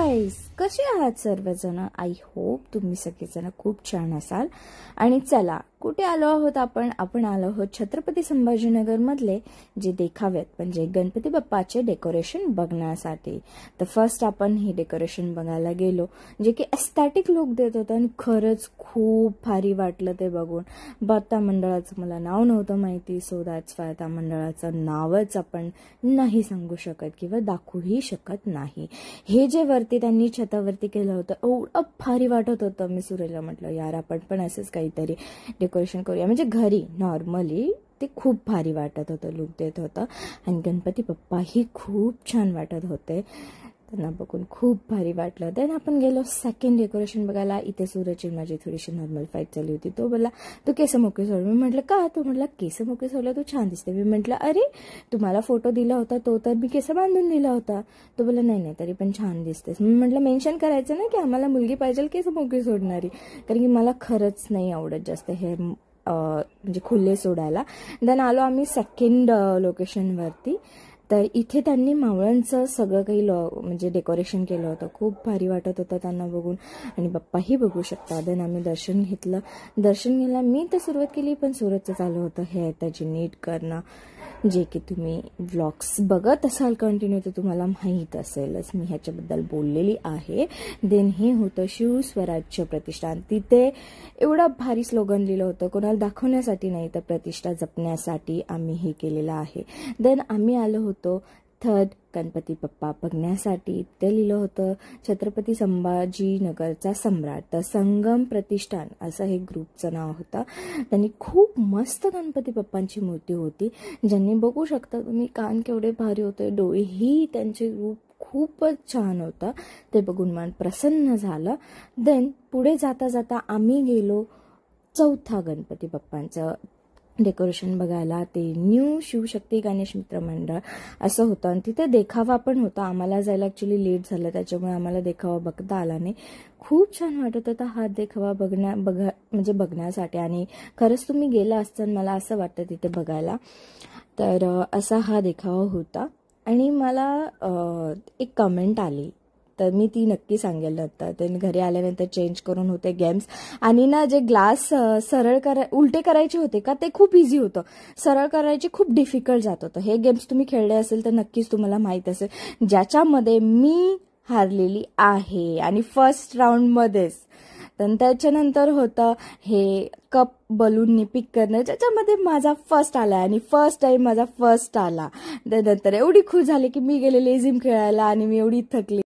Guys, कसे आहात सर्वजण? आय होप तुम्ही सगळेजण खूप छान असाल. आणि चला, कुठे आलो आहोत आपण आलो आहोत छत्रपती संभाजीनगर मधले जे देखावेत म्हणजे गणपती बाप्पाचे डेकोरेशन बघण्यासाठी. तर फर्स्ट आपण हे डेकोरेशन बघायला गेलो, जे की एस्थेटिक लुक देत होतं आणि खरंच खूप भारी वाटलं ते बघून. त्या मंडळाचं मला नाव नव्हतं माहिती, सो दॅट्स वाय त्या मंडळाचं नावच आपण नाही सांगू शकत किंवा दाखवूही शकत नाही. हे जे वरती त्यांनी छतावरती केलं होतं एवढं भारी वाटत होतं. मी सुरेला म्हटलं यार आपण पण असंच काहीतरी डेकोरेशन करूया, म्हणजे घरी नॉर्मली. ते खूप भारी वाटत होतं, लुक देत होतं आणि गणपती बाप्पाही खूप छान वाटत होते. त्यांना बघून खूप भारी वाटलं. देन आपण गेलो सेकंड डेकोरेशन बघायला. इथे सूरजची माझी थोडीशी नॉर्मल फाईट चालू होती. तो बोलला तू केस मोकळे सोड. मी म्हटलं का? तो म्हटला केस मोकळे सोडलं तू छान दिसते. मी म्हटलं अरे तुम्हाला फोटो दिला होता तो तर मी केस बांधून दिला होता. तो बोलला नाही तरी पण छान दिसतेस. मी म्हटलं मेन्शन करायचं ना की आम्हाला मुलगी पाहिजे केस मोकळे सोडणारी, कारण की मला खरंच नाही आवडत जास्त हे म्हणजे खुले सोडायला. देन आलो आम्ही सेकंड लोकेशनवरती. तर इथे त्यांनी मावळांचं सगळं काही म्हणजे डेकोरेशन केलं होतं. खूप भारी वाटत होतं त्यांना बघून आणि बाप्पाही बघू शकता. देन आम्ही दर्शन घेतलं. दर्शन घ्यायला मी तर सुरुवात केली, पण सुरतचं चालू होतं हे त्याची नीट करणं, जे की तुम्ही व्लॉग्स बघत असाल कंटिन्यू तर तुम्हाला माहीत असेलच, मी ह्याच्याबद्दल बोललेली आहे. देन हे होतं शिवस्वराज्य प्रतिष्ठान. तिथे एवढा भारी स्लोगन लिहिलं होतं, कोणाला दाखवण्यासाठी नाही तर प्रतिष्ठा जपण्यासाठी आम्ही हे केलेलं आहे. देन आम्ही आलो होतो थर्ड गणपती बाप्पा बघण्यासाठी. ते लिहिलं होतं छत्रपती संभाजीनगरचा सम्राट, तर संगम प्रतिष्ठान असं हे ग्रुपचं नाव होतं. त्यांनी खूप मस्त गणपती बाप्पांची मूर्ती होती, ज्यांनी बघू शकता तुम्ही कान केवढे भारी होते, डोळेही त्यांचे रूप खूपच छान होतं. ते बघून मन प्रसन्न झालं. देन पुढे जाता जाता आम्ही गेलो चौथा गणपती बाप्पांचं डेकोरेशन बघायला. ते न्यू शिवशक्ती गणेश मित्र मंडळ असं होतं आणि तिथे देखावा पण होता. आम्हाला जायला ॲक्च्युली लेट झालं, त्याच्यामुळे आम्हाला देखावा बघता आला नाही. खूप छान वाटत होता हा देखावा म्हणजे बघण्यासाठी. आणि खरंच तुम्ही गेला असताना मला असं वाटतं तिथे बघायला. तर असा हा देखावा होता. आणि मला एक कमेंट आली तर मी ती नक्की सांगेल नंतर. ते घरी आल्यानंतर चेंज करून होते गेम्स. आणि ना जे ग्लास उलटे करायचे होते का ते खूप इझी होतं, सरळ करायचे खूप डिफिकल्ट जात होतं. हे गेम्स तुम्ही खेळले असेल तर नक्कीच तुम्हाला माहीत असेल, ज्याच्यामध्ये मी हारलेली आहे आणि फर्स्ट राऊंडमध्येच. तर त्याच्यानंतर होतं हे कप बलूननी पिक करणं, ज्याच्यामध्ये माझा फर्स्ट आला आणि फर्स्ट टाईम माझा फर्स्ट आला. त्यानंतर एवढी खुश झाली की मी गेले लेझिम खेळायला आणि मी एवढी थकली.